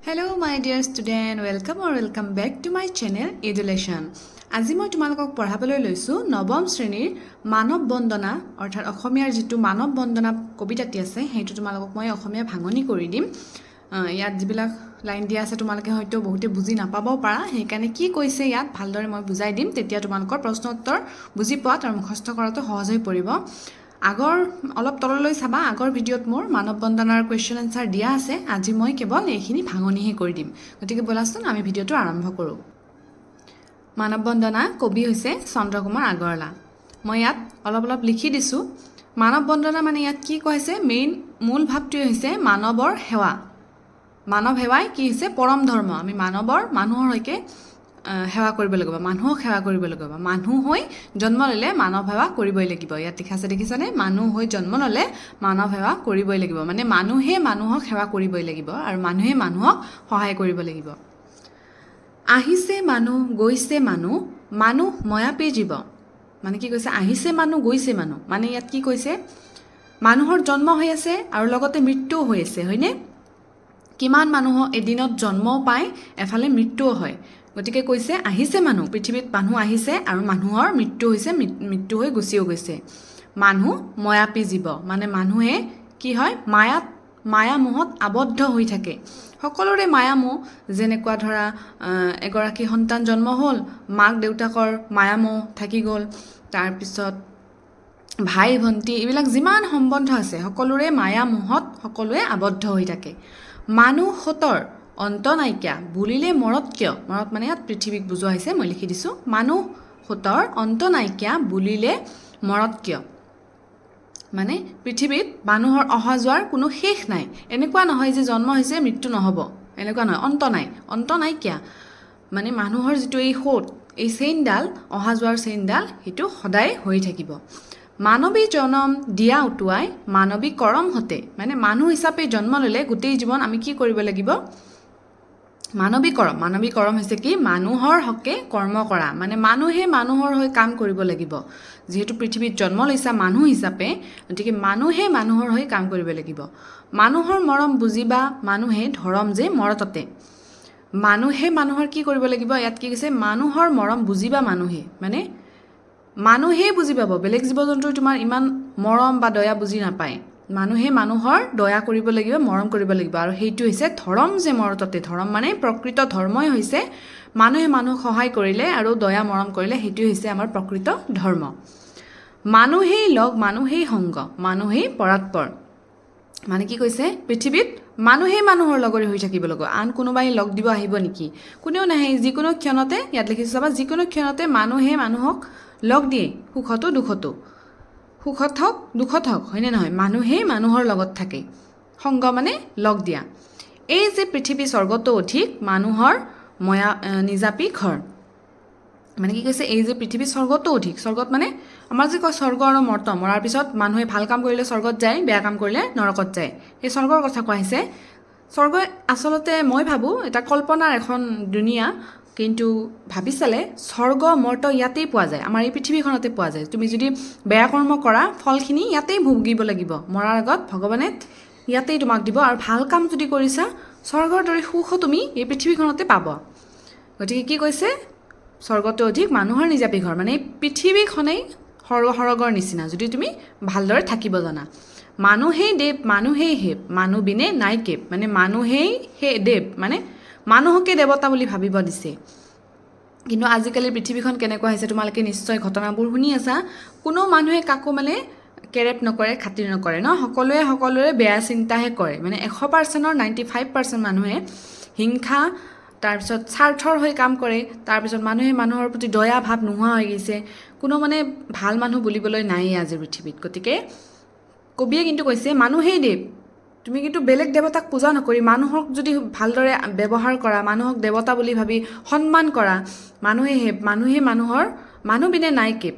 Hello my dear student, welcome back to my channel Education. আজি মই তোমালোকক পঢ়াবলৈ লৈছো নৱম শ্ৰেণীৰ মানৱ বন্দনা অৰ্থাৎ অসমীয়াৰ যেটো মানৱ বন্দনা কবিতাটি আছে হেতু তোমালোকক মই অসমীয়া ভাঙনি কৰি দিম। ইয়াত যিবিলাক লাইন দিয়া আছে তোমালোকে হয়তো বহুতে বুজি নাপাব পাৰা, হেকাৰণে কি কৈছে ইয়াত ভালদৰে মই বুজাই দিম, তেতিয়া তোমালোকৰ প্ৰশ্ন উত্তৰ বুজি পোৱাত আৰু মুখস্থ কৰাটো সহজ হৈ পৰিব। আগৰ অলপ তললৈ চাবা, আগৰ ভিডিঅ'ত মোৰ মানৱ বন্দনাৰ কোৱেশ্চন আনসাৰ দিয়া আছে। আজি মই কেৱল এইখিনি ভাঙনিহে কৰি দিম, গতিকে বলাচোন আমি ভিডিঅ'টো আৰম্ভ কৰোঁ। মানৱ বন্দনা কবি হৈছে চন্দ্ৰকুমাৰ আগৰৱালা। মই ইয়াত অলপ লিখি দিছোঁ। মানৱ বন্দনা মানে ইয়াত কি কৈছে, মূল ভাৱটোৱে হৈছে মানৱৰ সেৱা। মানৱ সেৱাই কি হৈছে পৰম ধৰ্ম। আমি মানুহৰ হৈকে সেৱা কৰিব লাগিব, মানুহক সেৱা কৰিব লাগিব। মানুহ হৈ জন্ম ল'লে মানৱ সেৱা কৰিবই লাগিব। ইয়াত লিখা আছে দেখিছানে, মানুহ হৈ জন্ম ল'লে মানৱ সেৱা কৰিবই লাগিব, মানে মানুহে মানুহক সেৱা কৰিবই লাগিব আৰু মানুহে মানুহক সহায় কৰিব লাগিব। আহিছে মানুহ গৈছে মানুহ, মানুহ ময়াপী জীৱ। মানে কি কৈছে, আহিছে মানুহ গৈছে মানুহ, মানে ইয়াত কি কৈছে মানুহৰ জন্ম হৈ আছে আৰু লগতে মৃত্যুও হৈ আছে, হয়নে? কিমান মানুহ এদিনত জন্মও পায়, এফালে মৃত্যুও হয়। গতিকে কৈছে আহিছে মানুহ, পৃথিৱীত মানুহ আহিছে আৰু মানুহৰ মৃত্যু হৈছে, মৃত্যু হৈ গুচিও গৈছে। মানুহ ময়াপী জীৱ, মানে মানুহে কি হয় মায়া মোহত আবদ্ধ হৈ থাকে। সকলোৰে মায়া মোহ, যেনেকুৱা ধৰা এগৰাকী সন্তান জন্ম হ'ল, মাক দেউতাকৰ মায়া মোহ থাকি গ'ল, তাৰপিছত ভাই ভণ্টি এইবিলাক যিমান সম্বন্ধ আছে সকলোৰে মায়া মোহত সকলোৱে আবদ্ধ হৈ থাকে। মানুহ সতৰ অন্ত নাইকিয়া বুলিলে মৰত কিয়, মৰত মানে ইয়াত পৃথিৱীক বুজোৱা হৈছে, মই লিখি দিছোঁ। মানুহ সতৰ অন্ত নাইকিয়া বুলিলে মৰত কিয়, মানে পৃথিৱীত মানুহৰ অহা যোৱাৰ কোনো শেষ নাই। এনেকুৱা নহয় যে জন্ম হৈছে মৃত্যু নহ'ব, এনেকুৱা নহয়। অন্ত নাইকিয়া মানে মানুহৰ যিটো এই সোঁত, এই চেইনডাল, অহা যোৱাৰ চেইনডাল, সেইটো সদায় হৈ থাকিব। মানৱী জনম দিয়া উটুৱাই মানৱী কৰম হতে, মানে মানুহ হিচাপে জন্ম ল'লে গোটেই জীৱন আমি কি কৰিব লাগিব, মানৱী কৰম হৈছে কি, মানুহৰ হকে কৰ্ম কৰা, মানে মানুহে মানুহৰ হৈ কাম কৰিব লাগিব। যিহেতু পৃথিৱীত জন্ম লৈছা মানুহ হিচাপে, গতিকে মানুহে মানুহৰ হৈ কাম কৰিব লাগিব। মানুহৰ মৰম বুজিবা মানুহে ধৰম যে মৰততে, মানুহে মানুহৰ কি কৰিব লাগিব, ইয়াত কি কৈছে মানুহৰ মৰম বুজিবা মানুহে, মানে মানুহেই বুজি পাব, বেলেগ জীৱ জন্তুই তোমাৰ ইমান মৰম বা দয়া বুজি নাপায়। মানুহে মানুহৰ দয়া কৰিব লাগিব, মৰম কৰিব লাগিব, আৰু সেইটো হৈছে ধৰম যে মৰততে। ধৰম মানে প্ৰকৃত ধৰ্মই হৈছে মানুহে মানুহক সহায় কৰিলে আৰু দয়া মৰম কৰিলে, সেইটো হৈছে আমাৰ প্ৰকৃত ধৰ্ম। মানুহেই লগ মানুহেই সংগ মানুহেই পৰাৎপৰ, মানে কি কৈছে পৃথিৱীত মানুহেই মানুহৰ লগৰে হৈ থাকিব লাগিব, আন কোনোবাই লগ দিব আহিব নেকি, কোনেও নাহে। যিকোনো ক্ষণতে, ইয়াত লিখিছোঁ চাবা, যিকোনো ক্ষণতে মানুহে মানুহক লগ দিয়ে, সুখতো দুখতো, সুখত হওক দুখত হওক, হয়নে নহয়? মানুহেই মানুহৰ লগত থাকে, সংগ মানে লগ দিয়া। এই যে পৃথিৱী স্বৰ্গতো অধিক মানুহৰ নিজাপি ঘৰ, মানে কি কৈছে এই যে পৃথিৱী স্বৰ্গতো অধিক। স্বৰ্গত মানে আমাৰ যে কয় স্বৰ্গ আৰু মৰ্ত, মৰাৰ পিছত মানুহে ভাল কাম কৰিলে স্বৰ্গত যায়, বেয়া কাম কৰিলে নৰকত যায়, সেই স্বৰ্গৰ কথা কোৱা হৈছে। স্বৰ্গ আচলতে মই ভাবোঁ এটা কল্পনাৰ এখন দুনীয়া, কিন্তু ভাবি চালে স্বৰ্গ মৰ্ত ইয়াতেই পোৱা যায়, আমাৰ এই পৃথিৱীখনতে পোৱা যায়। তুমি যদি বেয়া কৰ্ম কৰা ফলখিনি ইয়াতেই ভুগিব লাগিব, মৰাৰ আগত ভগৱানে ইয়াতেই তোমাক দিব, আৰু ভাল কাম যদি কৰিছা স্বৰ্গৰ দৰে সুখো তুমি এই পৃথিৱীখনতে পাব। গতিকে কি কৈছে, স্বৰ্গতো অধিক মানুহৰ নিজাপি ঘৰ, মানে পৃথিৱীখনেই স্বৰ্গৰ নিচিনা যদি তুমি ভালদৰে থাকিব জানা। মানুহেই দেৱ মানুহেই হেৱ মানুহ বিনে নাই কেৱ, মানে মানুহেই দেৱ, মানে মানুহকে দেৱতা বুলি ভাবিব দিছে। কিন্তু আজিকালি পৃথিৱীখন কেনেকুৱা হৈছে, তোমালোকে নিশ্চয় ঘটনাবোৰ শুনি আছা। কোনো মানুহে কাকো মানে কেৰেপ নকৰে, খাতিৰ নকৰে ন, সকলোৰে বেয়া চিন্তাহে কৰে। মানে 100%ৰ 95% মানুহে হিংসা, তাৰপিছত স্বাৰ্থৰ হৈ কাম কৰে। তাৰপিছত মানুহে মানুহৰ প্ৰতি দয়া ভাৱ নোহোৱা হৈ গৈছে, কোনো মানে ভাল মানুহ বুলিবলৈ নায়েই আজিৰ পৃথিৱীত। গতিকে কবিয়ে কিন্তু কৈছে মানুহেই দেৱ, তুমি কিন্তু বেলেগ দেৱতাক পূজা নকৰি মানুহক যদি ভালদৰে ব্যৱহাৰ কৰা, মানুহক দেৱতা বুলি ভাবি সন্মান কৰা, মানুহে মানুহৰ মানুহ বিনে নাই কেৱ,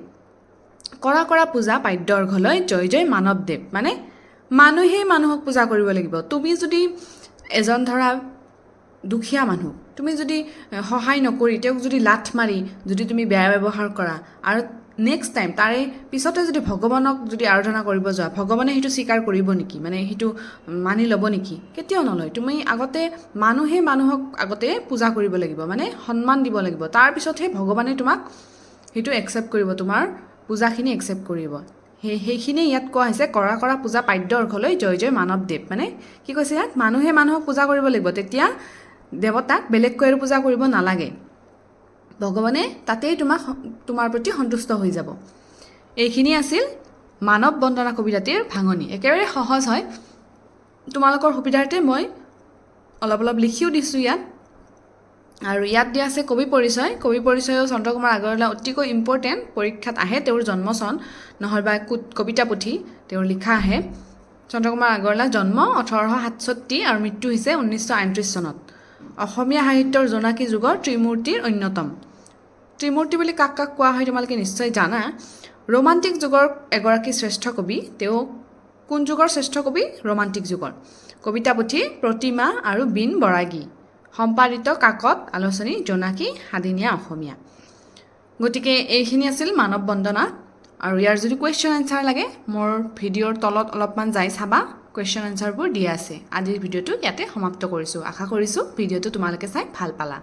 কৰা পূজা পাদ্য অৰ্ঘলৈ জয় জয় মানৱ দেৱ, মানে মানুহেই মানুহক পূজা কৰিব লাগিব। তুমি যদি এজন ধৰা দুখীয়া মানুহ, তুমি যদি সহায় নকৰি তেওঁক যদি লাঠ মাৰি যদি তুমি বেয়া ব্যৱহাৰ কৰা, আৰু নেক্সট টাইম তাৰে পিছতে যদি ভগৱানক যদি আৰাধনা কৰিব যোৱা ভগৱানে সেইটো স্বীকাৰ কৰিব নেকি মানে সেইটো মানি ল'ব নেকি কেতিয়াও নলয় তুমি আগতে মানুহে মানুহক আগতে পূজা কৰিব লাগিব মানে সন্মান দিব লাগিব তাৰপিছতহে ভগৱানে তোমাক সেইটো একচেপ্ট কৰিব তোমাৰ পূজাখিনি একচেপ্ট কৰিব সেইখিনি ইয়াত কোৱা হৈছে কৰা পূজা পাদ্য অৰ্ঘলৈ জয় জয় মানৱদেৱ মানে কি কৈছে ইয়াত মানুহে মানুহক পূজা কৰিব লাগিব তেতিয়া দেৱতাক বেলেগকৈ আৰু পূজা কৰিব নালাগে ভগৱানে তাতেই তোমাৰ প্ৰতি সন্তুষ্ট হৈ যাব এইখিনি আছিল মানৱ বন্দনা কবিতাটিৰ ভাঙনি একেবাৰে সহজ হয় তোমালোকৰ সুবিধাৰ্থে মই অলপ লিখিও দিছোঁ ইয়াত আৰু ইয়াত দিয়া আছে কবি পৰিচয়ও চন্দ্ৰকুমাৰ আগৰৱালা অতিকৈ ইম্পৰ্টেণ্ট পৰীক্ষাত আহে তেওঁৰ জন্ম চন নহয়বা কবিতা পুথি তেওঁৰ লিখা আহে চন্দ্ৰকুমাৰ আগৰৱালা জন্ম 1867 আৰু মৃত্যু হৈছে 1938 চনত অসমীয়া সাহিত্যৰ জোনাকী যুগৰ ত্ৰিমূৰ্তিৰ অন্যতম ত্ৰিমূৰ্তি বুলি কাক কোৱা হয় তোমালোকে নিশ্চয় জানা ৰোমান্টিক যুগৰ এগৰাকী শ্ৰেষ্ঠ কবি তেওঁ কোন যুগৰ শ্ৰেষ্ঠ কবি ৰোমান্টিক যুগৰ কবিতা পুথি প্ৰতিমা আৰু বিন বৰাগী সম্পাদিত কাকত আলোচনী জোনাকী সাদিনীয়া অসমীয়া গতিকে এইখিনি আছিল মানৱ বন্দনা আৰু ইয়াৰ যদি কুৱেশ্যন এনচাৰ লাগে মোৰ ভিডিঅ'ৰ তলত অলপমান যাই চাবা কুৱেশ্যন এনচাৰবোৰ দিয়া আছে আজিৰ ভিডিঅ'টো ইয়াতে সমাপ্ত কৰিছোঁ আশা কৰিছোঁ ভিডিঅ'টো তোমালোকে চাই ভাল পালা